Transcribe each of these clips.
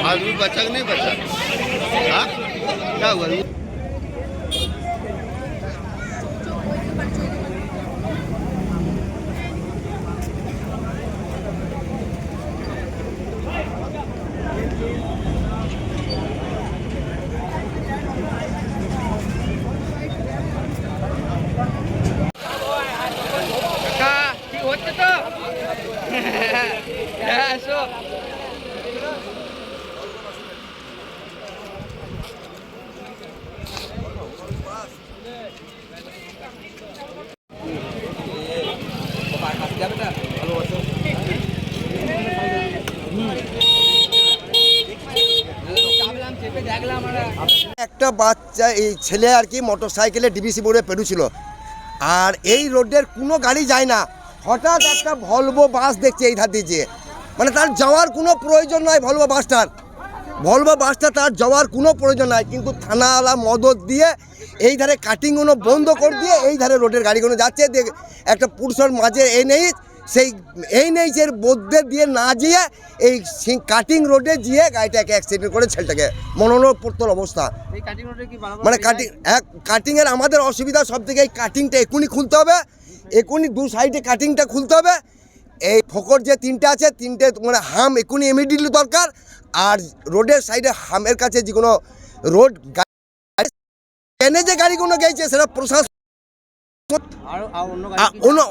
आदमी बचा कि नहीं बचा? हाँ क्या हुआ? একটা বাচ্চা এই ছেলে আর কি মোটরসাইকেলে ডিবিসি বোর্ডে পেরুছিল, আর এই রোডের কোনো গাড়ি যায় না। হঠাৎ একটা ভলভো বাস দেখছে এই ধার দিয়ে, মানে তার যাওয়ার কোনো প্রয়োজন নয়। ভলভো বাসটা তার যাওয়ার কোনো প্রয়োজন নাই, কিন্তু থানাওয়ালা মদত দিয়ে এই ধারে কাটিংগুলো বন্ধ করে দিয়ে এই ধারে রোডের গাড়িগুলো যাচ্ছে। একটা পুরুষের মাঝে এই নেইচের মধ্যে দিয়ে না গিয়ে এই কাটিং রোডে গিয়ে গাড়িটাকে অ্যাক্সিডেন্ট করে ছেলেটাকে মনোনপত্তর অবস্থা। মানে কাটিংয়ের আমাদের অসুবিধা সব থেকে এই কাটিংটা এখনই খুলতে হবে, এখনই দু সাইডে কাটিংটা খুলতে হবে। এই ফোকর যে তিনটে আছে, তিনটে মানে হাম এখনই ইমিডিয়েটলি দরকার। আর রোডের সাইডে হামের কাছে যে কোনো রোড এনে যে গাড়িগুলো গেছে সেটা প্রশাসন,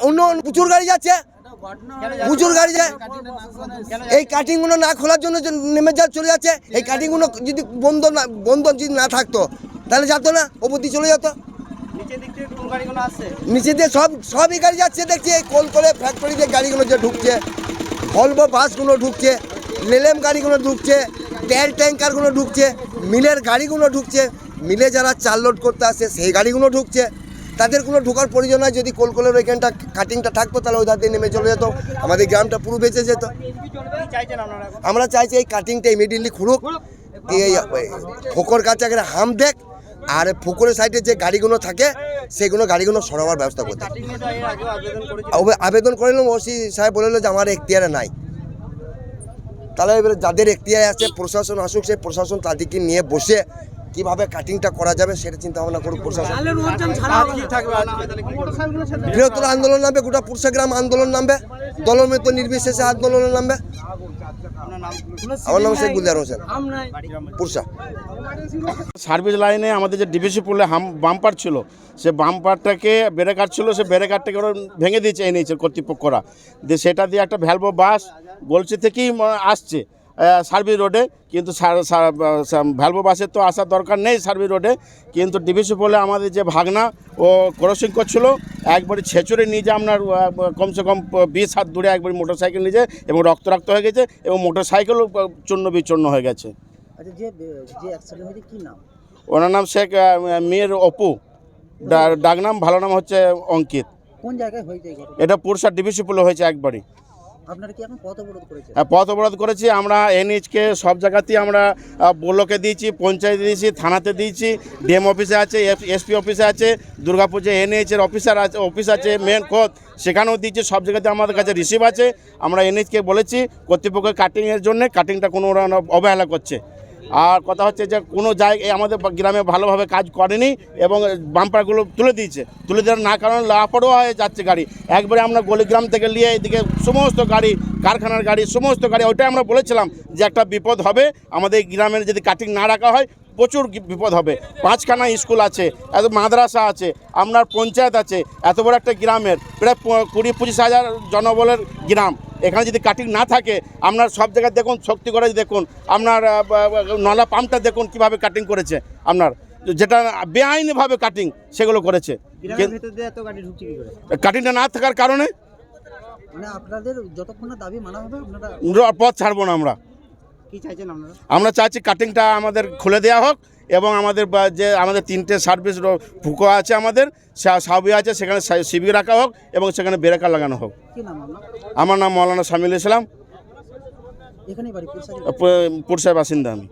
অন্য প্রচুর গাড়ি যাচ্ছে, প্রচুর গাড়ি যায়। এই কাটিংগুলো না খোলার জন্য নেমে চলে যাচ্ছে। এই কাটিংগুলো যদি বন্ধ যদি না থাকতো তাহলে যেত না, ওপর দিয়ে চলে যেত। নিচে দিয়ে সবই গাড়ি যাচ্ছে দেখছি। এই কোলকলে ফ্যাক্টরিতে গাড়িগুলো যে ঢুকছে, ভলভো বাসগুলো ঢুকছে, লেলেম গাড়িগুলো ঢুকছে, তেল ট্যাঙ্কারগুলো ঢুকছে, মিলের গাড়িগুলো ঢুকছে। মিলে যারা চাল লোড করতে আসে সেই গাড়িগুলো ঢুকছে। তাদের কোনো ঢোকার প্রয়োজন নয়। যদি কোলকলের ওইখানটা কাটিংটা থাকতো তাহলে ওই ধারে নেমে চলে যেত, আমাদের গ্রামটা পুরো বেঁচে যেত। আমরা চাইছি এই কাটিংটা ইমিডিয়েটলি খুলুক, এই ফোকর কাছে একটা হাম দেখ, আর ফোকরের সাইডে যে গাড়িগুলো থাকে সেগুলো গাড়িগুলো সরাবার ব্যবস্থা করতে। আবেদন করলাম, ওসি সাহেব বললো যে আমার এখতিয়ারে নাই। তাহলে এবারে যাদের এখতিয়ারে আছে প্রশাসন আসুক, সেই প্রশাসন তাদেরকে নিয়ে বসে কিভাবে কাটিংটা করা যাবে সেটা চিন্তা ভাবনা করুক প্রশাসন। বৃহত্তর আন্দোলন নামবে, গোটা পুরসা গ্রাম আন্দোলন নামবে, দলমত নির্বিশেষে আন্দোলন নামবে। আমার নাম শেখ গুলজার হোসেন, পুরসা। সার্ভিস লাইনে আমাদের যে ডিভিসি পুলে বাম্পার ছিল, সে বাম্পারটাকে ব্রেকার ছিল, সে ব্রেকারটাকে ওরা ভেঙে দিয়েছে এনেছে কর্তৃপক্ষরা। দিয়ে সেটা দিয়ে একটা ভ্যালভো বাস গলসি থেকেই আসছে সার্ভিস রোডে, কিন্তু ভ্যালভো বাসের তো আসার দরকার নেই সার্ভিস রোডে। কিন্তু ডিভিসি পোলে আমাদের যে ভাগনা ও ক্রসিং করছিল, একবারে ছেঁচুরে নিয়ে যে আপনার কমসে কম 20 হাত দূরে একবারে মোটরসাইকেল নিয়ে যায় এবং রক্ত হয়ে গেছে এবং মোটরসাইকেলও চূর্ণ বিচূর্ণ হয়ে গেছে। ওনার নাম শেখ মীর অপু, ডাকনাম ভালো নাম হচ্ছে অঙ্কিত। কোন জায়গায় হয়েছে? এটা পুরসা ডিভিসি পোলে হয়েছে একবারই। আপনারা কি এখন পথ অবরোধ করেছেন? পথ অবরোধ করেছি আমরা। এনএইচকে সব জায়গাতেই আমরা ব্লকে দিয়েছি, পঞ্চায়েতে দিয়েছি, থানাতে দিয়েছি, ডিএম অফিসে আছে, এসপি অফিসে আছে, দুর্গাপুর যে এনএইচের অফিস আছে মেন খোদ, সেখানেও দিয়েছি। সব জায়গাতে আমাদের কাছে রিসিভ আছে। আমরা এনএইচকে বলেছি কর্তৃপক্ষের কাটিংয়ের জন্য, কাটিংটা কোনো ওরা অবহেলা করছে। আর কথা হচ্ছে যে কোনো জায়গায় আমাদের গ্রামে ভালোভাবে কাজ করেনি এবং বাম্পারগুলো তুলে দিয়েছে। তুলে দেওয়ার না কারণে লাপরোয়া হয়ে যাচ্ছে গাড়ি। একবারে আমরা গলিগ্রাম থেকে নিয়ে এদিকে সমস্ত গাড়ি, কারখানার গাড়ি, সমস্ত গাড়ি, ওইটাই আমরা বলেছিলাম যে একটা বিপদ হবে আমাদের গ্রামের যদি কাটিং না রাখা হয়, প্রচুর বিপদ হবে। 5খানা স্কুল আছে, এত মাদ্রাসা আছে, আপনার পঞ্চায়েত আছে, এত বড় একটা গ্রামের প্রায় 20-25 হাজার জনবলের গ্রাম। এখানে যদি কাটিং না থাকে, আপনার সব জায়গায় দেখুন, শক্তিগড়ে দেখুন, আপনার নলা পাম্পটা দেখুন কিভাবে কাটিং করেছে, আপনার যেটা বেআইনিভাবে কাটিং সেগুলো করেছে। কাটিংটা না থাকার কারণে আপনাদের যতক্ষণ না দাবি মানা হবে পথ ছাড়বো না। আমরা কি চাইছেন? আমরা চাইছি কাটিংটা আমাদের খুলে দেওয়া হোক এবং আমাদের যে আমাদের 3টে সার্ভিস ফুকো আছে, আমাদের সাবি আছে, সেখানে শিবির রাখা হোক এবং সেখানে ব্রেকার লাগানো হোক। আমার নাম মৌলানা শামিল ইসলাম, পুরসার বাসিন্দা আমি।